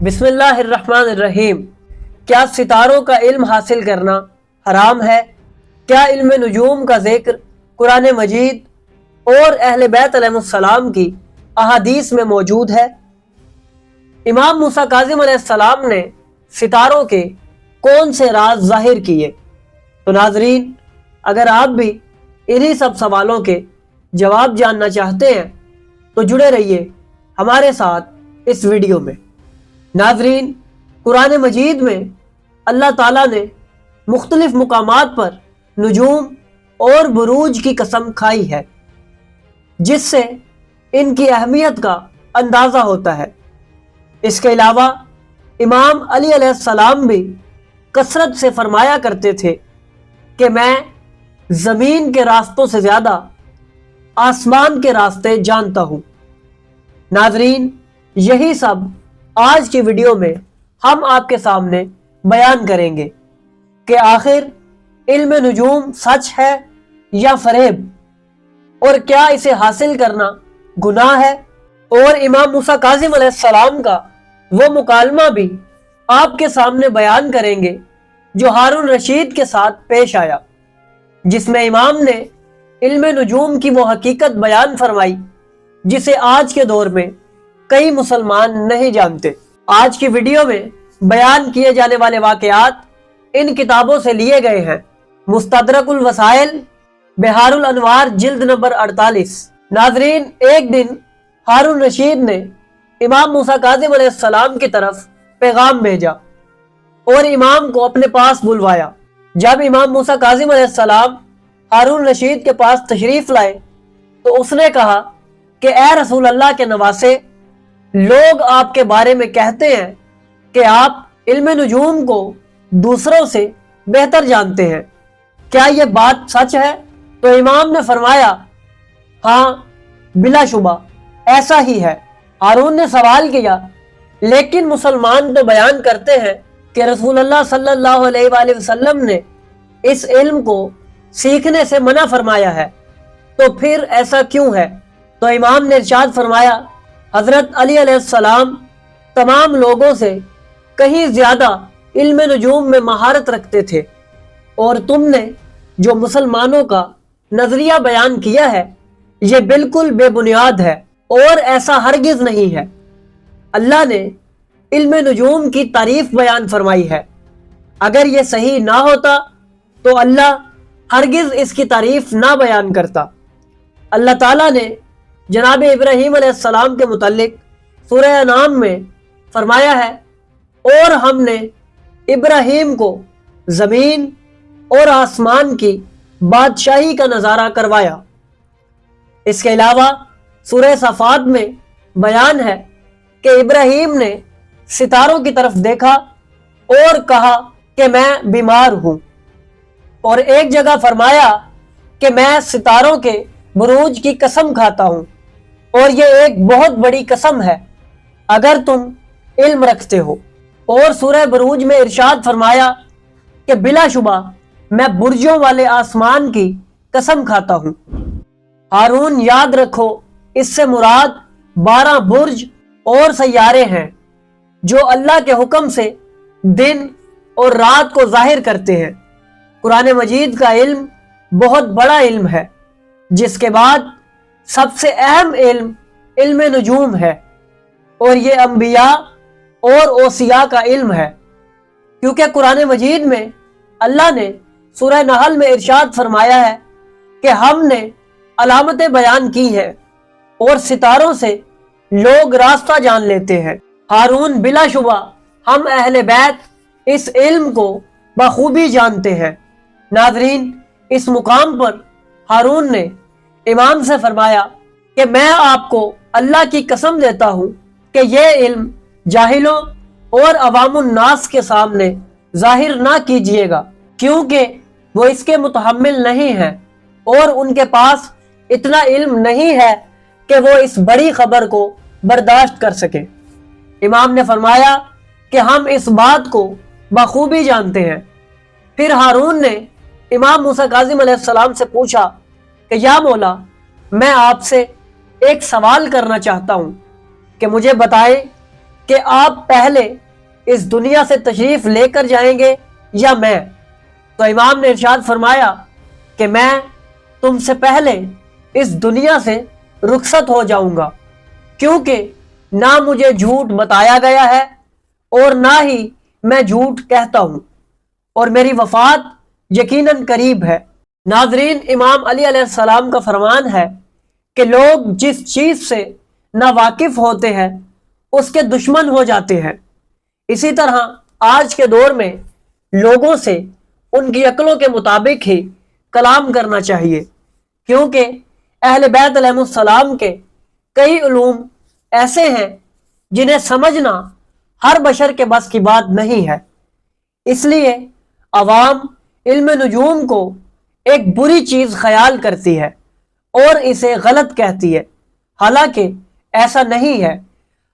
بسم اللہ الرحمن الرحیم۔ کیا ستاروں کا علم حاصل کرنا حرام ہے؟ کیا علم نجوم کا ذکر قرآن مجید اور اہل بیت علیہ السلام کی احادیث میں موجود ہے؟ امام موسیٰ کاظم علیہ السلام نے ستاروں کے کون سے راز ظاہر کیے؟ تو ناظرین، اگر آپ بھی انہی سب سوالوں کے جواب جاننا چاہتے ہیں تو جڑے رہیے ہمارے ساتھ اس ویڈیو میں۔ ناظرین، قرآن مجید میں اللہ تعالیٰ نے مختلف مقامات پر نجوم اور بروج کی قسم کھائی ہے، جس سے ان کی اہمیت کا اندازہ ہوتا ہے۔ اس کے علاوہ امام علی علیہ السلام بھی کثرت سے فرمایا کرتے تھے کہ میں زمین کے راستوں سے زیادہ آسمان کے راستے جانتا ہوں۔ ناظرین، یہی سب آج کی ویڈیو میں ہم آپ کے سامنے بیان کریں گے کہ آخر علم نجوم سچ ہے یا فریب، اور کیا اسے حاصل کرنا گناہ ہے، اور امام موسیٰ کاظم علیہ السلام کا وہ مکالمہ بھی آپ کے سامنے بیان کریں گے جو ہارون رشید کے ساتھ پیش آیا، جس میں امام نے علم نجوم کی وہ حقیقت بیان فرمائی جسے آج کے دور میں کئی مسلمان نہیں جانتے۔ آج کی ویڈیو میں بیان کیے جانے والے واقعات ان کتابوں سے لیے گئے ہیں۔ مستدرک الوسائل، بحار الانوار، جلد نمبر 48۔ ناظرین، ایک دن ہارون رشید نے امام موسیٰ کاظم علیہ السلام کی طرف پیغام بھیجا اور امام کو اپنے پاس بلوایا۔ جب امام موسیٰ کاظم علیہ السلام ہارون رشید کے پاس تشریف لائے تو اس نے کہا کہ اے رسول اللہ کے نواسے، لوگ آپ کے بارے میں کہتے ہیں کہ آپ علم نجوم کو دوسروں سے بہتر جانتے ہیں، کیا یہ بات سچ ہے؟ تو امام نے فرمایا، ہاں بلا شبہ ایسا ہی ہے۔ ہارون نے سوال کیا، لیکن مسلمان تو بیان کرتے ہیں کہ رسول اللہ صلی اللہ علیہ وآلہ وسلم نے اس علم کو سیکھنے سے منع فرمایا ہے، تو پھر ایسا کیوں ہے؟ تو امام نے ارشاد فرمایا، حضرت علی علیہ السلام تمام لوگوں سے کہیں زیادہ علم نجوم میں مہارت رکھتے تھے، اور تم نے جو مسلمانوں کا نظریہ بیان کیا ہے یہ بالکل بے بنیاد ہے اور ایسا ہرگز نہیں ہے۔ اللہ نے علم نجوم کی تعریف بیان فرمائی ہے، اگر یہ صحیح نہ ہوتا تو اللہ ہرگز اس کی تعریف نہ بیان کرتا۔ اللہ تعالیٰ نے جناب ابراہیم علیہ السلام کے متعلق سورہ انعام میں فرمایا ہے، اور ہم نے ابراہیم کو زمین اور آسمان کی بادشاہی کا نظارہ کروایا۔ اس کے علاوہ سورہ صفات میں بیان ہے کہ ابراہیم نے ستاروں کی طرف دیکھا اور کہا کہ میں بیمار ہوں، اور ایک جگہ فرمایا کہ میں ستاروں کے بروج کی قسم کھاتا ہوں، اور یہ ایک بہت بڑی قسم ہے اگر تم علم رکھتے ہو۔ اور سورہ بروج میں ارشاد فرمایا کہ بلا شبہ میں برجوں والے آسمان کی قسم کھاتا ہوں۔ ہارون، یاد رکھو، اس سے مراد 12 برج اور سیارے ہیں جو اللہ کے حکم سے دن اور رات کو ظاہر کرتے ہیں۔ قرآن مجید کا علم بہت بڑا علم ہے، جس کے بعد سب سے اہم علم نجوم ہے، اور یہ انبیاء اور اوصیاء کا علم ہے، کیونکہ قرآن مجید میں اللہ نے سورہ نحل میں ارشاد فرمایا ہے کہ ہم نے علامتیں بیان کی ہیں اور ستاروں سے لوگ راستہ جان لیتے ہیں۔ ہارون، بلا شبہ ہم اہل بیت اس علم کو بخوبی جانتے ہیں۔ ناظرین، اس مقام پر ہارون نے امام سے فرمایا کہ میں آپ کو اللہ کی قسم دیتا ہوں کہ یہ علم جاہلوں اور عوام الناس کے سامنے ظاہر نہ کیجیے گا، کیونکہ وہ اس کے متحمل نہیں ہیں اور ان کے پاس اتنا علم نہیں ہے کہ وہ اس بڑی خبر کو برداشت کر سکیں۔ امام نے فرمایا کہ ہم اس بات کو بخوبی جانتے ہیں۔ پھر ہارون نے امام موسیٰ کاظم علیہ السلام سے پوچھا کہ یا مولا، میں آپ سے ایک سوال کرنا چاہتا ہوں کہ مجھے بتائیں کہ آپ پہلے اس دنیا سے تشریف لے کر جائیں گے یا میں؟ تو امام نے ارشاد فرمایا کہ میں تم سے پہلے اس دنیا سے رخصت ہو جاؤں گا، کیونکہ نہ مجھے جھوٹ بتایا گیا ہے اور نہ ہی میں جھوٹ کہتا ہوں، اور میری وفات یقیناً قریب ہے۔ ناظرین، امام علی علیہ السلام کا فرمان ہے کہ لوگ جس چیز سے ناواقف ہوتے ہیں اس کے دشمن ہو جاتے ہیں۔ اسی طرح آج کے دور میں لوگوں سے ان کی عقلوں کے مطابق ہی کلام کرنا چاہیے، کیونکہ اہل بیت علیہ السلام کے کئی علوم ایسے ہیں جنہیں سمجھنا ہر بشر کے بس کی بات نہیں ہے۔ اس لیے عوام علم نجوم کو ایک بری چیز خیال کرتی ہے اور اسے غلط کہتی ہے، حالانکہ ایسا نہیں ہے۔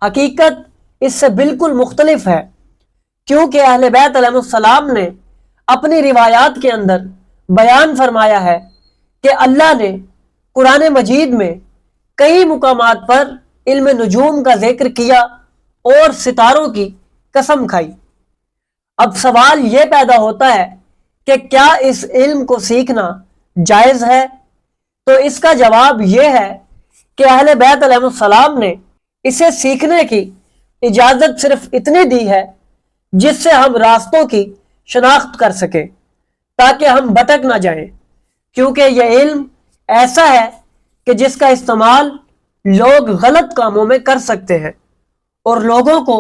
حقیقت اس سے بالکل مختلف ہے، کیونکہ اہل بیت علیہ السلام نے اپنی روایات کے اندر بیان فرمایا ہے کہ اللہ نے قرآن مجید میں کئی مقامات پر علم نجوم کا ذکر کیا اور ستاروں کی قسم کھائی۔ اب سوال یہ پیدا ہوتا ہے کہ کیا اس علم کو سیکھنا جائز ہے؟ تو اس کا جواب یہ ہے کہ اہل بیت علیہ السلام نے اسے سیکھنے کی اجازت صرف اتنی دی ہے جس سے ہم راستوں کی شناخت کر سکیں، تاکہ ہم بھٹک نہ جائیں، کیونکہ یہ علم ایسا ہے کہ جس کا استعمال لوگ غلط کاموں میں کر سکتے ہیں اور لوگوں کو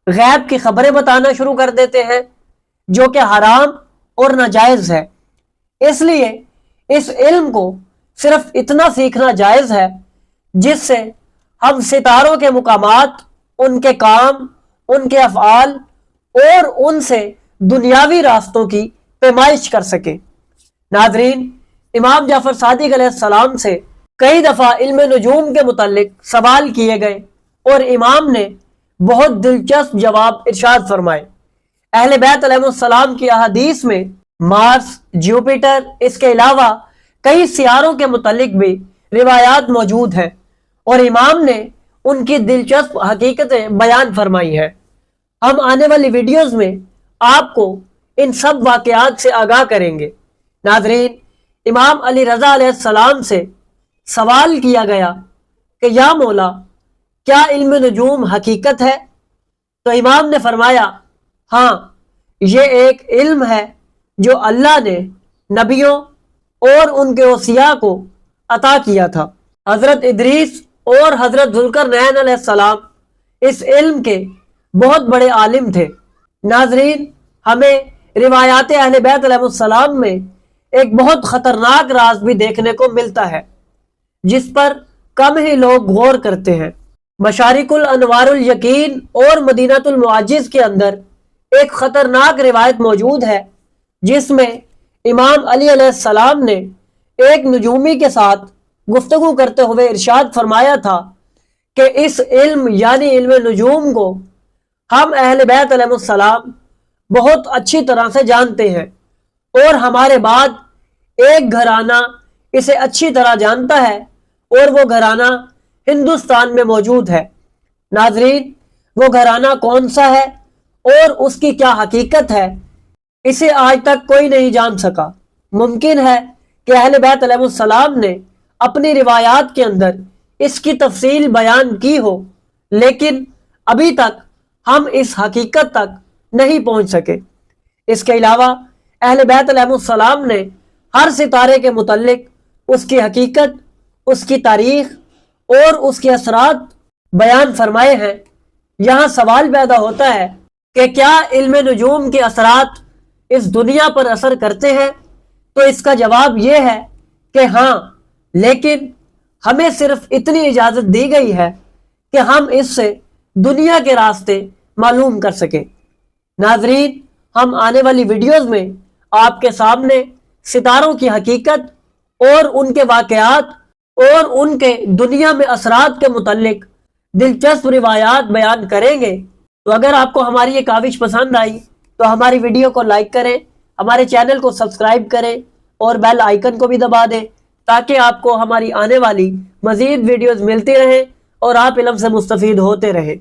غیب کی خبریں بتانا شروع کر دیتے ہیں، جو کہ حرام اور ناجائز ہے۔ اس لیے اس علم کو صرف اتنا سیکھنا جائز ہے جس سے ہم ستاروں کے مقامات، ان کے کام، ان کے افعال اور ان سے دنیاوی راستوں کی پیمائش کر سکیں۔ ناظرین، امام جعفر صادق علیہ السلام سے کئی دفعہ علم نجوم کے متعلق سوال کیے گئے اور امام نے بہت دلچسپ جواب ارشاد فرمائے۔ اہل بیت علیہ السلام کی احادیث میں مارس، جوپیٹر، اس کے علاوہ کئی سیاروں کے متعلق بھی روایات موجود ہیں، اور امام نے ان کی دلچسپ حقیقتیں بیان فرمائی ہیں۔ ہم آنے والی ویڈیوز میں آپ کو ان سب واقعات سے آگاہ کریں گے۔ ناظرین، امام علی رضا علیہ السلام سے سوال کیا گیا کہ یا مولا، کیا علم نجوم حقیقت ہے؟ تو امام نے فرمایا، ہاں، یہ ایک علم ہے جو اللہ نے نبیوں اور ان کے اوصیاء کو عطا کیا تھا۔ حضرت ادریس اور حضرت ذوالقرنین علیہ السلام اس علم کے بہت بڑے عالم تھے۔ ناظرین، ہمیں روایات اہل بیت علیہ السلام میں ایک بہت خطرناک راز بھی دیکھنے کو ملتا ہے جس پر کم ہی لوگ غور کرتے ہیں۔ مشارق الانوار الیقین اور مدینۃ المعجز کے اندر ایک خطرناک روایت موجود ہے جس میں امام علی علیہ السلام نے ایک نجومی کے ساتھ گفتگو کرتے ہوئے ارشاد فرمایا تھا کہ اس علم یعنی علم نجوم کو ہم اہل بیت علیہ السلام بہت اچھی طرح سے جانتے ہیں، اور ہمارے بعد ایک گھرانہ اسے اچھی طرح جانتا ہے، اور وہ گھرانہ ہندوستان میں موجود ہے۔ ناظرین، وہ گھرانہ کون سا ہے اور اس کی کیا حقیقت ہے، اسے آج تک کوئی نہیں جان سکا۔ ممکن ہے کہ اہل بیت علیہ السلام نے اپنی روایات کے اندر اس کی تفصیل بیان کی ہو، لیکن ابھی تک ہم اس حقیقت تک نہیں پہنچ سکے۔ اس کے علاوہ اہل بیت علیہ السلام نے ہر ستارے کے متعلق اس کی حقیقت، اس کی تاریخ اور اس کے اثرات بیان فرمائے ہیں۔ یہاں سوال پیدا ہوتا ہے کہ کیا علم نجوم کے اثرات اس دنیا پر اثر کرتے ہیں؟ تو اس کا جواب یہ ہے کہ ہاں، لیکن ہمیں صرف اتنی اجازت دی گئی ہے کہ ہم اس سے دنیا کے راستے معلوم کر سکیں۔ ناظرین، ہم آنے والی ویڈیوز میں آپ کے سامنے ستاروں کی حقیقت اور ان کے واقعات اور ان کے دنیا میں اثرات کے متعلق دلچسپ روایات بیان کریں گے۔ تو اگر آپ کو ہماری یہ کاوش پسند آئی تو ہماری ویڈیو کو لائک کریں، ہمارے چینل کو سبسکرائب کریں اور بیل آئیکن کو بھی دبا دیں، تاکہ آپ کو ہماری آنے والی مزید ویڈیوز ملتی رہیں اور آپ علم سے مستفید ہوتے رہیں۔